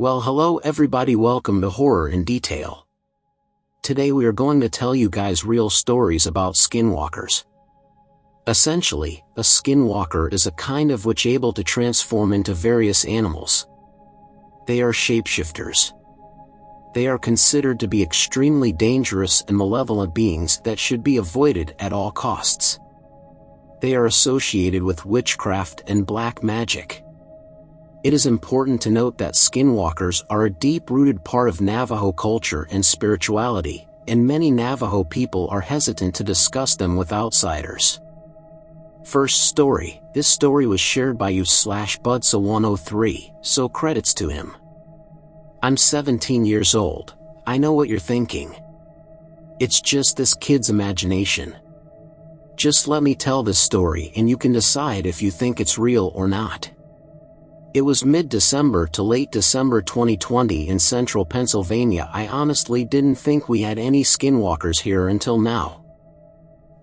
Well, hello everybody, welcome to Horror in Detail. Today we are going to tell you guys real stories about skinwalkers. Essentially, a skinwalker is a kind of witch able to transform into various animals. They are shapeshifters. They are considered to be extremely dangerous and malevolent beings that should be avoided at all costs. They are associated with witchcraft and black magic. It is important to note that skinwalkers are a deep-rooted part of Navajo culture and spirituality, and many Navajo people are hesitant to discuss them with outsiders. First story. This story was shared by you/Budsa103, so credits to him. I'm 17 years old. I know what you're thinking. It's just this kid's imagination. Just let me tell this story and you can decide if you think it's real or not. It was mid-December to late December 2020 in central Pennsylvania. I honestly didn't think we had any skinwalkers here until now.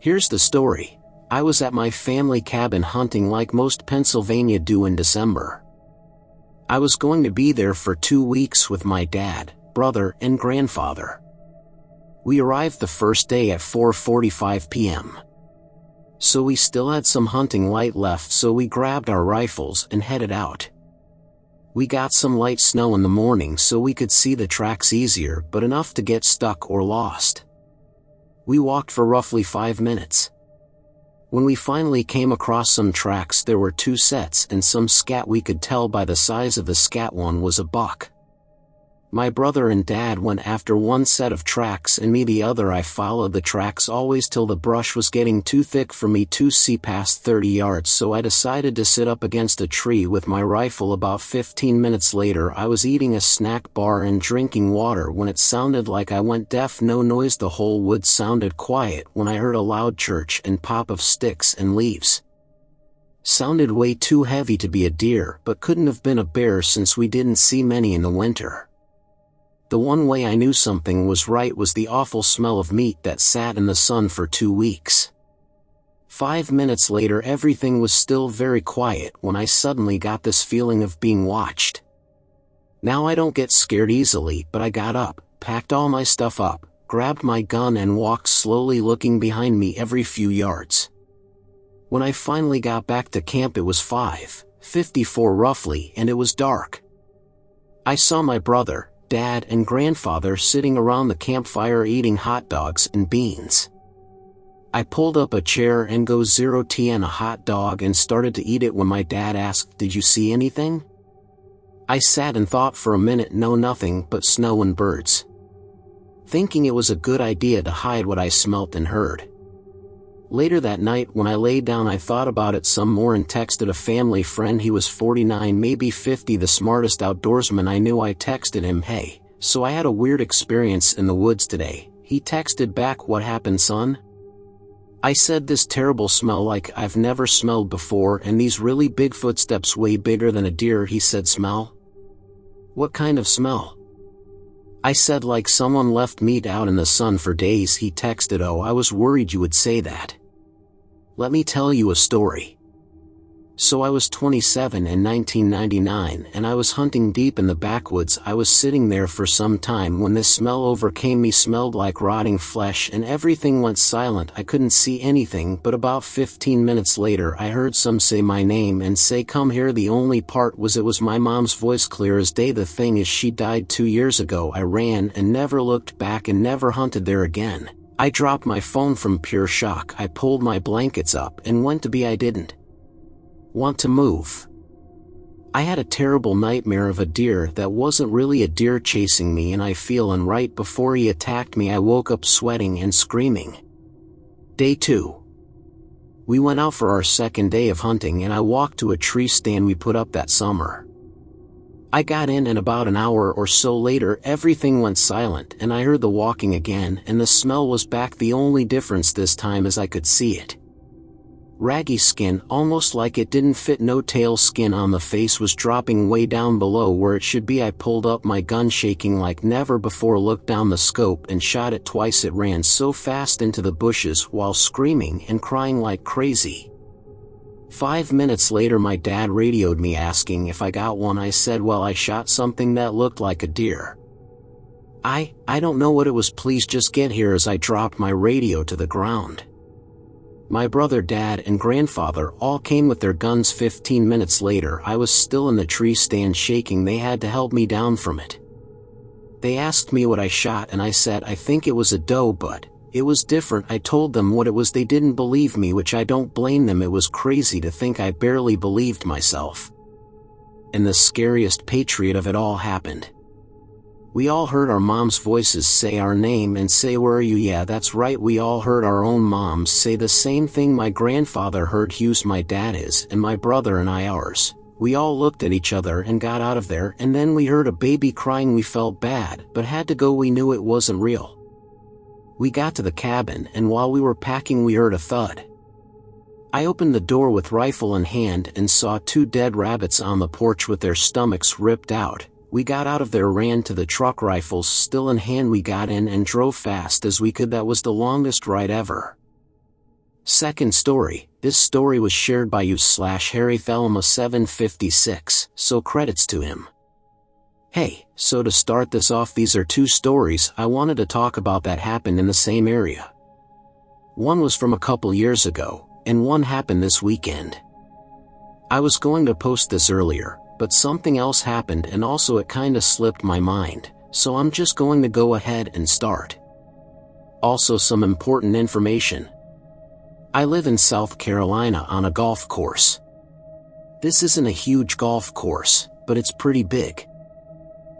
Here's the story. I was at my family cabin hunting like most Pennsylvania do in December. I was going to be there for 2 weeks with my dad, brother, and grandfather. We arrived the first day at 4:45 p.m. So we still had some hunting light left, so we grabbed our rifles and headed out. We got some light snow in the morning so we could see the tracks easier, but enough to get stuck or lost. We walked for roughly 5 minutes. When we finally came across some tracks, there were 2 sets and some scat. We could tell by the size of the scat one was a buck. My brother and dad went after one set of tracks and me the other. I followed the tracks always till the brush was getting too thick for me to see past 30 yards, so I decided to sit up against a tree with my rifle. About 15 minutes later, I was eating a snack bar and drinking water when it sounded like I went deaf. No noise. The whole woods sounded quiet when I heard a loud church and pop of sticks and leaves. Sounded way too heavy to be a deer, but couldn't have been a bear since we didn't see many in the winter. The one way I knew something was right was the awful smell of meat that sat in the sun for 2 weeks. 5 minutes later, everything was still very quiet when I suddenly got this feeling of being watched. Now I don't get scared easily, but I got up, packed all my stuff up, grabbed my gun and walked slowly, looking behind me every few yards. When I finally got back to camp, it was 5:54 roughly, and it was dark. I saw my brother, dad, and grandfather sitting around the campfire eating hot dogs and beans. I pulled up a chair and go 0 a hot dog and started to eat it when my dad asked, "Did you see anything?" I sat and thought for a minute. No, nothing but snow and birds. Thinking it was a good idea to hide what I smelt and heard. Later that night when I lay down, I thought about it some more and texted a family friend. He was 49, maybe 50, the smartest outdoorsman I knew. I texted him, "Hey, so I had a weird experience in the woods today." He texted back, "What happened, son?" I said, "This terrible smell like I've never smelled before, and these really big footsteps way bigger than a deer." He said, "Smell? What kind of smell?" I said, "Like someone left meat out in the sun for days." He texted, "Oh, I was worried you would say that. Let me tell you a story." So I was 27 in 1999 and I was hunting deep in the backwoods. I was sitting there for some time when this smell overcame me. Smelled like rotting flesh and everything went silent. I couldn't see anything, but about 15 minutes later I heard some say my name and say, "Come here." The only part was it was my mom's voice, clear as day. The thing is, she died 2 years ago. I ran and never looked back and never hunted there again. I dropped my phone from pure shock. I pulled my blankets up and went to bed. I didn't want to move. I had a terrible nightmare of a deer that wasn't really a deer chasing me, and I feel, and right before he attacked me I woke up sweating and screaming. Day 2. We went out for our second day of hunting and I walked to a tree stand we put up that summer. I got in and about an hour or so later everything went silent and I heard the walking again and the smell was back. The only difference this time is I could see it. Raggy skin, almost like it didn't fit. No tail. Skin on the face was dropping way down below where it should be. I pulled up my gun shaking like never before, looked down the scope and shot it twice. It ran so fast into the bushes while screaming and crying like crazy. 5 minutes later my dad radioed me asking if I got one. I said, well, I shot something that looked like a deer. I don't know what it was, please just get here, as I dropped my radio to the ground. My brother, dad, and grandfather all came with their guns. 15 minutes later I was still in the tree stand shaking. They had to help me down from it. They asked me what I shot and I said I think it was a doe, but it was different. I told them what it was. They didn't believe me, which I don't blame them. It was crazy to think I barely believed myself. And the scariest patriot of it all happened. We all heard our moms' voices say our name and say, where are you? Yeah, that's right, we all heard our own moms say the same thing. My grandfather heard Hughes, my dad is, and my brother and I ours. We all looked at each other and got out of there, and then we heard a baby crying. We felt bad, but had to go. We knew it wasn't real. We got to the cabin, and while we were packing we heard a thud. I opened the door with rifle in hand and saw 2 dead rabbits on the porch with their stomachs ripped out. We got out of there, ran to the truck, rifles still in hand. We got in and drove fast as we could. That was the longest ride ever. Second story. This story was shared by /Harry Thelma 756, so credits to him. Hey, so to start this off, these are 2 stories I wanted to talk about that happened in the same area. One was from a couple years ago, and one happened this weekend. I was going to post this earlier, but something else happened and also it kinda slipped my mind, so I'm just going to go ahead and start. Also, some important information. I live in South Carolina on a golf course. This isn't a huge golf course, but it's pretty big.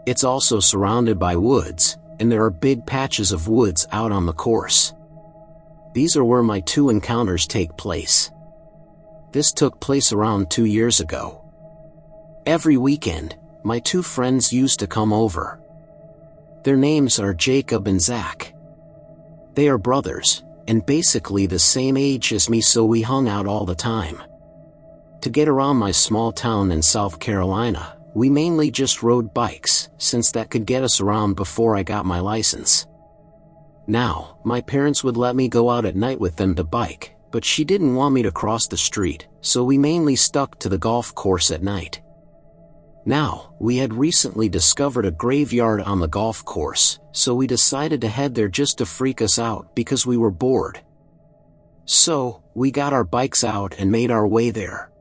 It's also surrounded by woods, and there are big patches of woods out on the course. These are where my 2 encounters take place. This took place around 2 years ago. Every weekend, my 2 friends used to come over. Their names are Jacob and Zach. They are brothers, and basically the same age as me, so we hung out all the time. To get around my small town in South Carolina, we mainly just rode bikes, since that could get us around before I got my license. Now, my parents would let me go out at night with them to bike, but she didn't want me to cross the street, so we mainly stuck to the golf course at night. Now, we had recently discovered a graveyard on the golf course, so we decided to head there just to freak us out because we were bored. So, we got our bikes out and made our way there.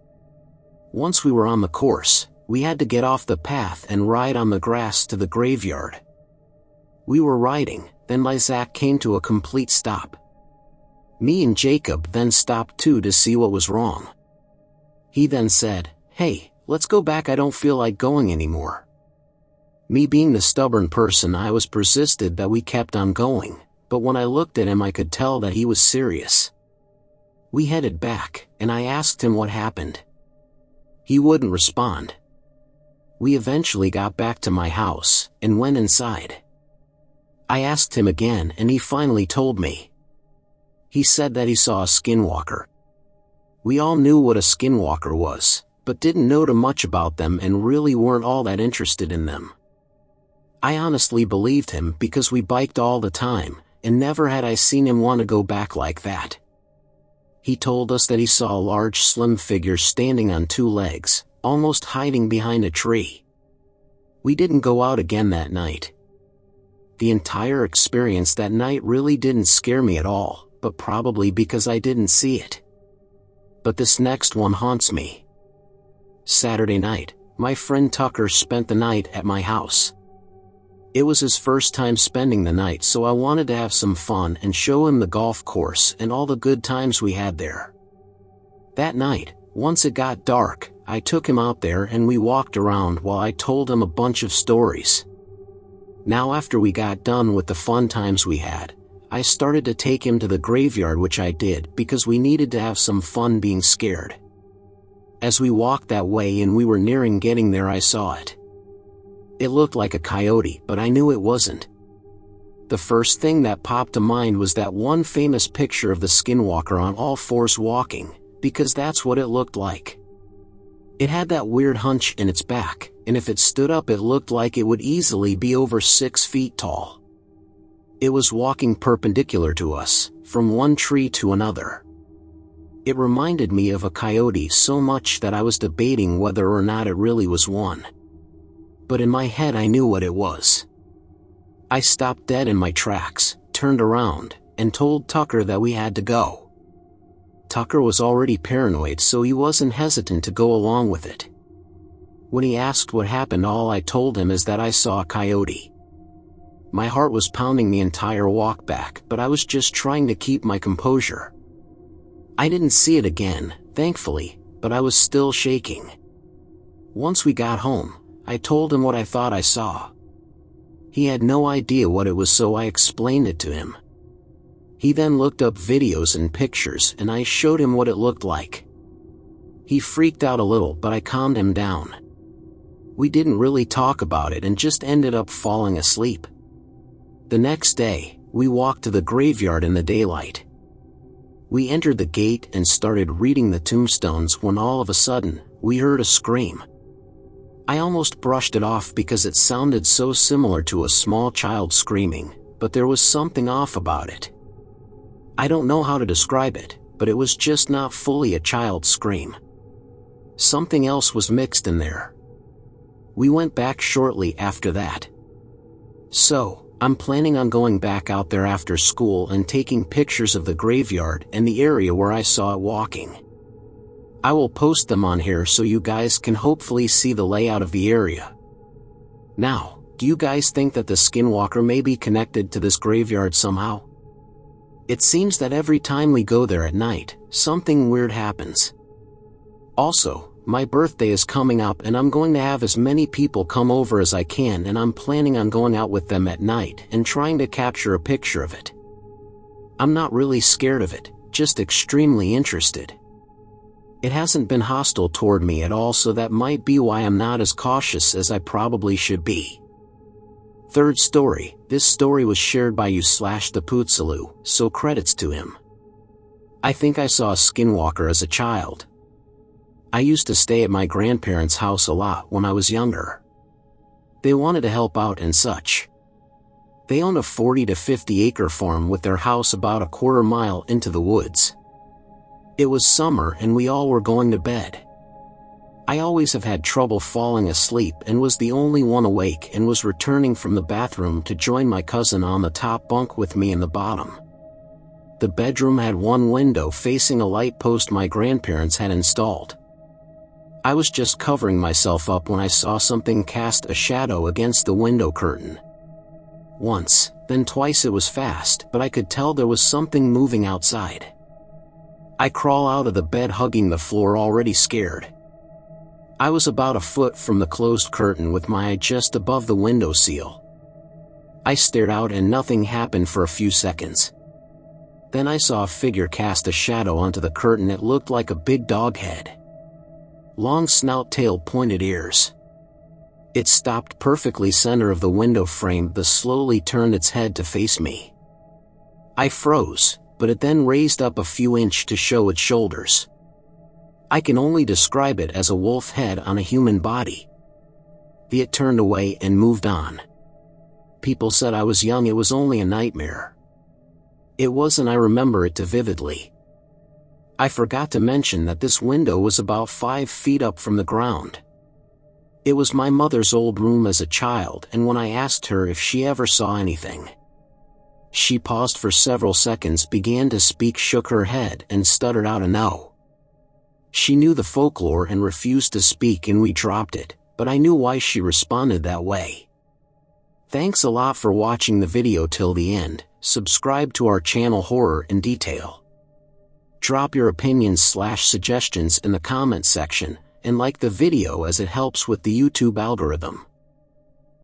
Once we were on the course, we had to get off the path and ride on the grass to the graveyard. We were riding, then Zach came to a complete stop. Me and Jacob then stopped too to see what was wrong. He then said, "Hey, let's go back, I don't feel like going anymore." Me being the stubborn person I was, persisted that we kept on going, but when I looked at him I could tell that he was serious. We headed back, and I asked him what happened. He wouldn't respond. We eventually got back to my house, and went inside. I asked him again and he finally told me. He said that he saw a skinwalker. We all knew what a skinwalker was, but didn't know too much about them and really weren't all that interested in them. I honestly believed him because we biked all the time, and never had I seen him want to go back like that. He told us that he saw a large slim figure standing on 2 legs, almost hiding behind a tree. We didn't go out again that night. The entire experience that night really didn't scare me at all, but probably because I didn't see it. But this next one haunts me. Saturday night, my friend Tucker spent the night at my house. It was his first time spending the night, so I wanted to have some fun and show him the golf course and all the good times we had there. That night, once it got dark, I took him out there and we walked around while I told him a bunch of stories. Now, after we got done with the fun times we had, I started to take him to the graveyard, which I did because we needed to have some fun being scared. As we walked that way and we were nearing getting there, I saw it. It looked like a coyote, but I knew it wasn't. The first thing that popped to mind was that one famous picture of the skinwalker on all fours walking, because that's what it looked like. It had that weird hunch in its back, and if it stood up it looked like it would easily be over 6 feet tall. It was walking perpendicular to us, from one tree to another. It reminded me of a coyote so much that I was debating whether or not it really was one. But in my head I knew what it was. I stopped dead in my tracks, turned around, and told Tucker that we had to go. Tucker was already paranoid, so he wasn't hesitant to go along with it. When he asked what happened, all I told him is that I saw a coyote. My heart was pounding the entire walk back, but I was just trying to keep my composure. I didn't see it again, thankfully, but I was still shaking. Once we got home, I told him what I thought I saw. He had no idea what it was, so I explained it to him. He then looked up videos and pictures, and I showed him what it looked like. He freaked out a little, but I calmed him down. We didn't really talk about it and just ended up falling asleep. The next day, we walked to the graveyard in the daylight. We entered the gate and started reading the tombstones when all of a sudden, we heard a scream. I almost brushed it off because it sounded so similar to a small child screaming, but there was something off about it. I don't know how to describe it, but it was just not fully a child's scream. Something else was mixed in there. We went back shortly after that. So, I'm planning on going back out there after school and taking pictures of the graveyard and the area where I saw it walking. I will post them on here so you guys can hopefully see the layout of the area. Now, do you guys think that the Skinwalker may be connected to this graveyard somehow? It seems that every time we go there at night, something weird happens. Also, my birthday is coming up and I'm going to have as many people come over as I can, and I'm planning on going out with them at night and trying to capture a picture of it. I'm not really scared of it, just extremely interested. It hasn't been hostile toward me at all, so that might be why I'm not as cautious as I probably should be. Third story. This story was shared by you/thepootsaloo, so credits to him. I think I saw a skinwalker as a child. I used to stay at my grandparents' house a lot when I was younger. They wanted to help out and such. They own a 40 to 50 acre farm with their house about a quarter mile into the woods. It was summer and we all were going to bed. I always have had trouble falling asleep and was the only one awake, and was returning from the bathroom to join my cousin on the top bunk with me in the bottom. The bedroom had one window facing a light post my grandparents had installed. I was just covering myself up when I saw something cast a shadow against the window curtain. Once, then twice. It was fast, but I could tell there was something moving outside. I crawl out of the bed hugging the floor, already scared. I was about a foot from the closed curtain with my eye just above the window sill. I stared out and nothing happened for a few seconds. Then I saw a figure cast a shadow onto the curtain. It looked like a big dog head. Long snout, tail, pointed ears. It stopped perfectly center of the window frame, then slowly turned its head to face me. I froze, but it then raised up a few inches to show its shoulders. I can only describe it as a wolf head on a human body. It turned away and moved on. People said I was young, it was only a nightmare. It was, and I remember it too vividly. I forgot to mention that this window was about 5 feet up from the ground. It was my mother's old room as a child, and when I asked her if she ever saw anything, she paused for several seconds, began to speak, shook her head, and stuttered out a no. She knew the folklore and refused to speak, and we dropped it, but I knew why she responded that way. Thanks a lot for watching the video till the end. Subscribe to our channel Horror in Detail. Drop your opinions/suggestions in the comment section, and like the video as it helps with the YouTube algorithm.